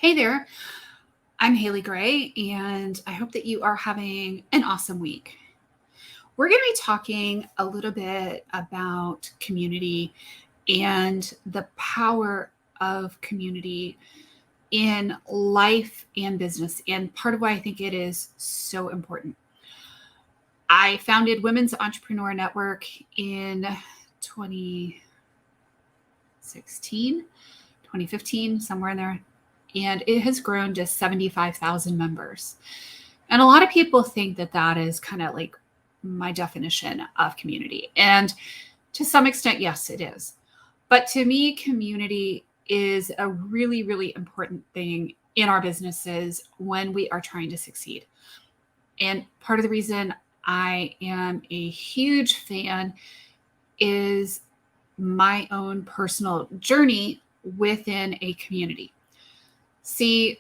Hey there, I'm Haley Gray, and I hope that you are having an awesome week. We're going to be talking a little bit about community and the power of community in life and business, and part of why I think it is so important. I founded Women's Entrepreneur Network in 2016, 2015, somewhere in there, and it has grown to 75,000 members. And a lot of people think that that is kind of like my definition of community. And to some extent, yes, it is. But to me, community is a really, really important thing in our businesses when we are trying to succeed. And part of the reason I am a huge fan is my own personal journey within a community. See,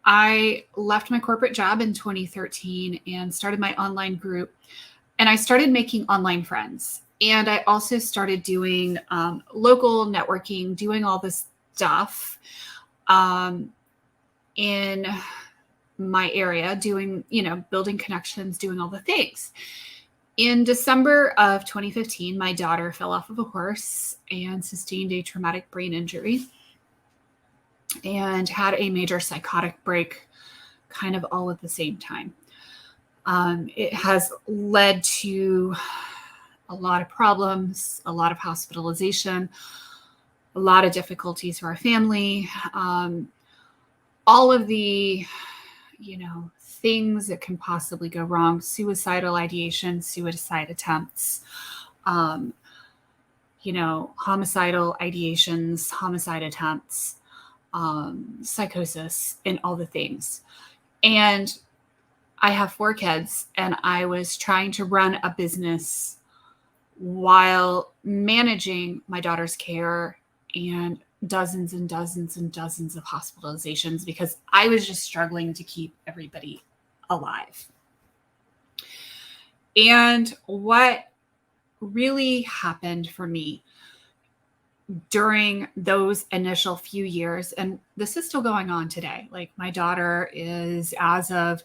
I left my corporate job in 2013 and started my online group. And I started making online friends. And I also started doing local networking, doing all this stuff in my area, doing, building connections, doing all the things. In December of 2015, my daughter fell off of a horse and sustained a traumatic brain injury and had a major psychotic break kind of all at the same time. It has led to a lot of problems, a lot of hospitalization, a lot of difficulties for our family, all of the, things that can possibly go wrong, suicidal ideation, suicide attempts, homicidal ideations, homicide attempts, psychosis, and all the things. And I have 4 kids, and I was trying to run a business while managing my daughter's care and dozens and dozens and dozens of hospitalizations because I was just struggling to keep everybody alive. And what really happened for me during those initial few years, and this is still going on today, like my daughter is, as of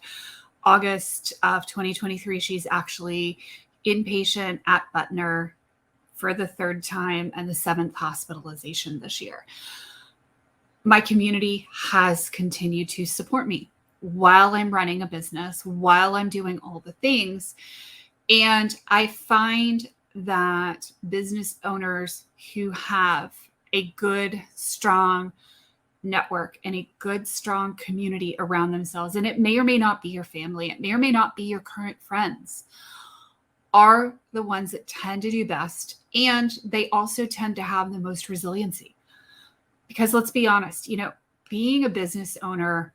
August of 2023, she's actually inpatient at Butner for the 3rd time and the 7th hospitalization this year. My community has continued to support me while I'm running a business, while I'm doing all the things. And I find that business owners who have a good, strong network and a good, strong community around themselves, and it may or may not be your family, it may or may not be your current friends, are the ones that tend to do best. And they also tend to have the most resiliency. Because let's be honest, being a business owner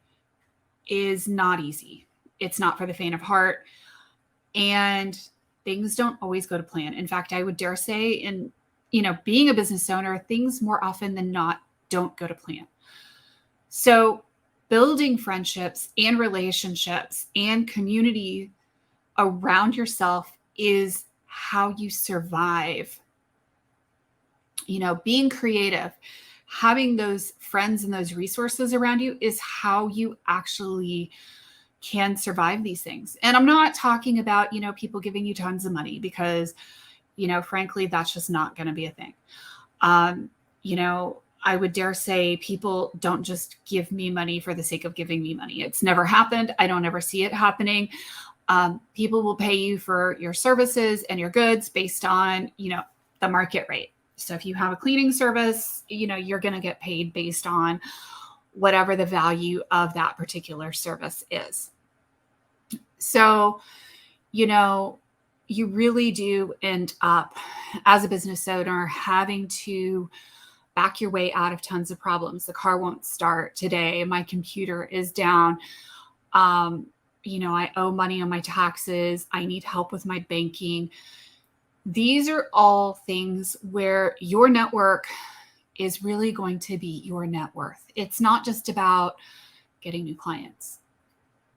is not easy. It's not for the faint of heart. And things don't always go to plan. In fact, I would dare say being a business owner, things more often than not don't go to plan. So building friendships and relationships and community around yourself is how you survive. Being creative, having those friends and those resources around you is how you actually can survive these things. And I'm not talking about, people giving you tons of money because, frankly, that's just not going to be a thing. I would dare say people don't just give me money for the sake of giving me money. It's never happened. I don't ever see it happening. People will pay you for your services and your goods based on, the market rate. So if you have a cleaning service, you're going to get paid based on whatever the value of that particular service is. So, you really do end up as a business owner having to back your way out of tons of problems. The car won't start today. My computer is down. I owe money on my taxes. I need help with my banking. These are all things where your network is really going to be your net worth. It's not just about getting new clients.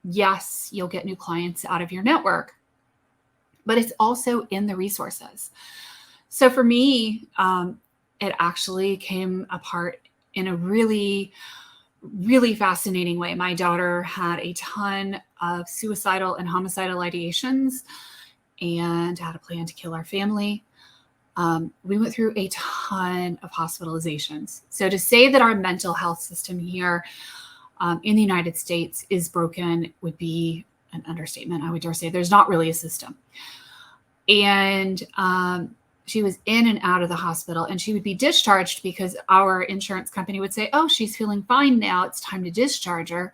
Yes, you'll get new clients out of your network, but it's also in the resources. So for me, it actually came apart in a really, really fascinating way. My daughter had a ton of suicidal and homicidal ideations and had a plan to kill our family. We went through a ton of hospitalizations. So to say that our mental health system here in the United States is broken would be an understatement. I would dare say there's not really a system. And she was in and out of the hospital, and she would be discharged because our insurance company would say, oh, she's feeling fine now. It's time to discharge her.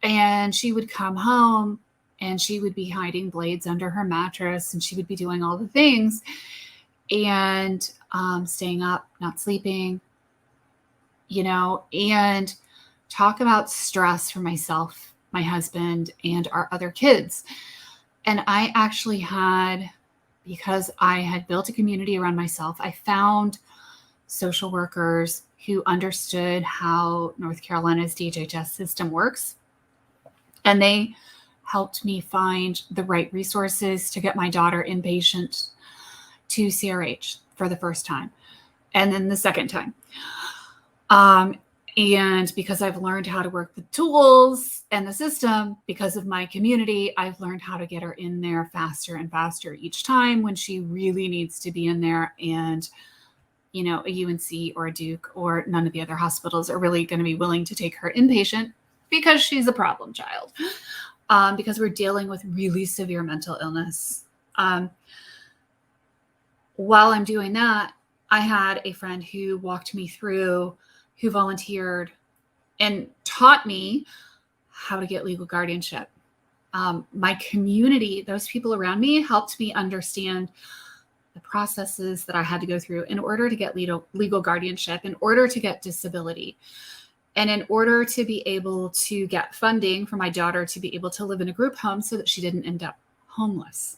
And she would come home and she would be hiding blades under her mattress, and she would be doing all the things and staying up, not sleeping, and talk about stress for myself, my husband, and our other kids. And I actually had, because I had built a community around myself, I found social workers who understood how North Carolina's DHHS system works. And they helped me find the right resources to get my daughter inpatient to CRH for the first time, and then the second time. And because I've learned how to work the tools and the system, because of my community, I've learned how to get her in there faster and faster each time when she really needs to be in there. And, a UNC or a Duke or none of the other hospitals are really going to be willing to take her inpatient because she's a problem child, because we're dealing with really severe mental illness. While I'm doing that, I had a friend who walked me through, who volunteered and taught me how to get legal guardianship. My community, those people around me, helped me understand the processes that I had to go through in order to get legal guardianship, in order to get disability, and in order to be able to get funding for my daughter to be able to live in a group home so that she didn't end up homeless.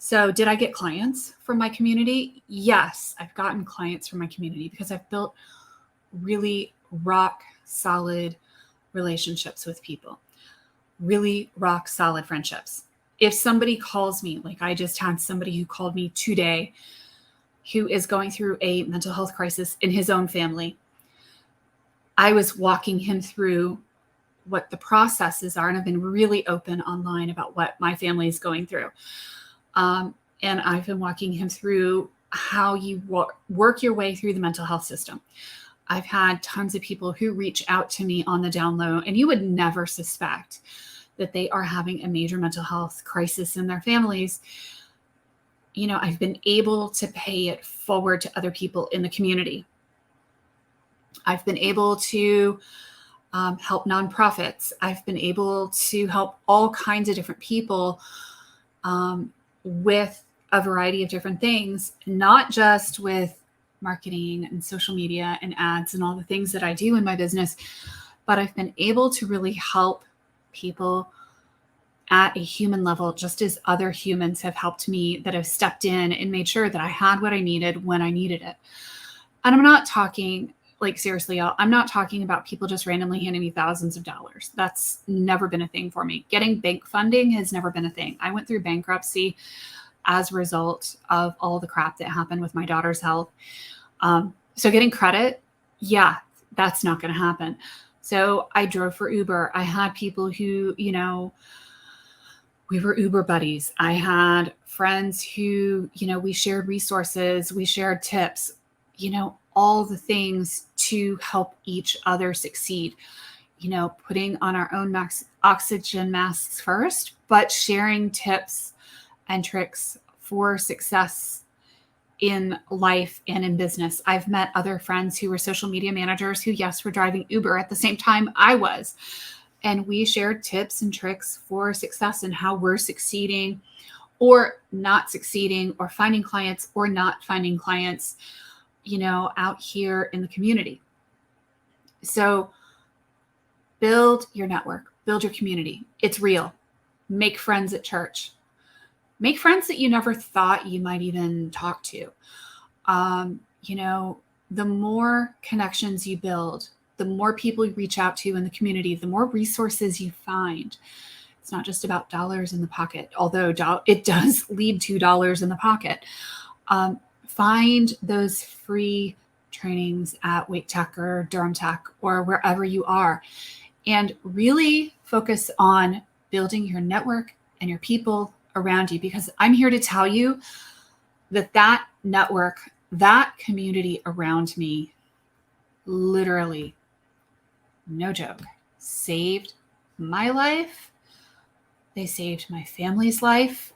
So did I get clients from my community? Yes, I've gotten clients from my community because I've built really rock solid relationships with people, really rock solid friendships. If somebody calls me, like I just had somebody who called me today who is going through a mental health crisis in his own family, I was walking him through what the processes are, and I've been really open online about what my family is going through. And I've been walking him through how you work your way through the mental health system. I've had tons of people who reach out to me on the down low, and you would never suspect that they are having a major mental health crisis in their families. I've been able to pay it forward to other people in the community. I've been able to help nonprofits. I've been able to help all kinds of different people with a variety of different things, not just with marketing and social media and ads and all the things that I do in my business, but I've been able to really help people at a human level, just as other humans have helped me that have stepped in and made sure that I had what I needed when I needed it. And I'm not talking, like, seriously, y'all, I'm not talking about people just randomly handing me thousands of dollars. That's never been a thing for me. Getting bank funding has never been a thing. I went through bankruptcy as a result of all the crap that happened with my daughter's health. So getting credit, yeah, that's not going to happen. So I drove for Uber. I had people who, we were Uber buddies. I had friends who, we shared resources, we shared tips, all the things to help each other succeed, putting on our own oxygen masks first, but sharing tips and tricks for success in life and in business. I've met other friends who were social media managers who, yes, were driving Uber at the same time I was. And we shared tips and tricks for success and how we're succeeding or not succeeding or finding clients or not finding clients, out here in the community. So build your network, build your community. It's real. Make friends at church. Make friends that you never thought you might even talk to. The more connections you build, the more people you reach out to in the community, the more resources you find. It's not just about dollars in the pocket, although it does lead to dollars in the pocket. Find those free trainings at Wake Tech or Durham Tech or wherever you are, and really focus on building your network and your people around you, because I'm here to tell you that that network, that community around me, literally, no joke, saved my life. They saved my family's life.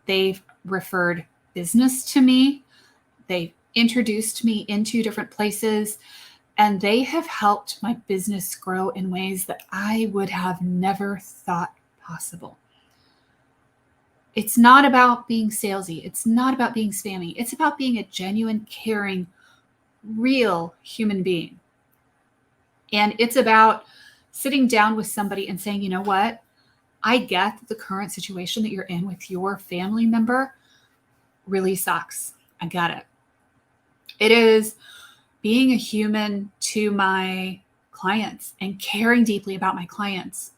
They've referred business to me. They've introduced me into different places, and they have helped my business grow in ways that I would have never thought possible. It's not about being salesy. It's not about being spammy. It's about being a genuine, caring, real human being. And it's about sitting down with somebody and saying, you know what? I get that the current situation that you're in with your family member really sucks. I get it. It is being a human to my clients and caring deeply about my clients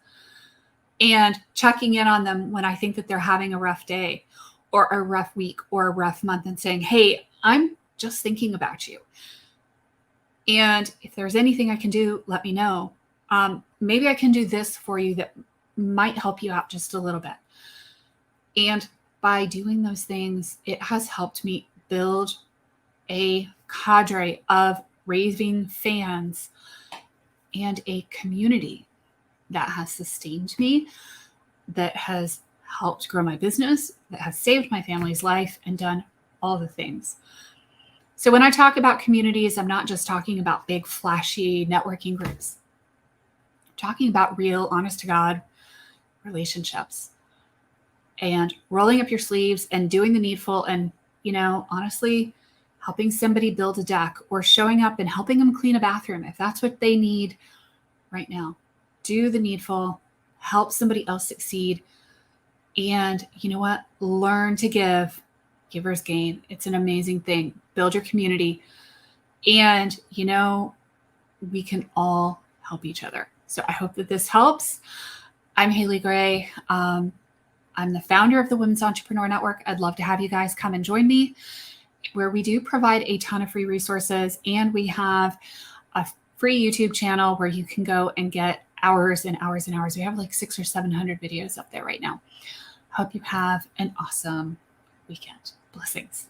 and checking in on them when I think that they're having a rough day or a rough week or a rough month, and saying, hey, I'm just thinking about you. And if there's anything I can do, let me know. Maybe I can do this for you that might help you out just a little bit. And by doing those things, it has helped me build a cadre of raving fans and a community that has sustained me, that has helped grow my business, that has saved my family's life and done all the things. So when I talk about communities, I'm not just talking about big, flashy networking groups. I'm talking about real, honest to God relationships and rolling up your sleeves and doing the needful, and, honestly, helping somebody build a deck or showing up and helping them clean a bathroom if that's what they need right now. Do the needful, help somebody else succeed. And you know what? Learn to give. Givers gain. It's an amazing thing. Build your community. And, we can all help each other. So I hope that this helps. I'm Haley Gray. I'm the founder of the Women's Entrepreneur Network. I'd love to have you guys come and join me, where we do provide a ton of free resources. And we have a free YouTube channel where you can go and get hours and hours and hours. We have like 600 or 700 videos up there right now. Hope you have an awesome weekend. Blessings.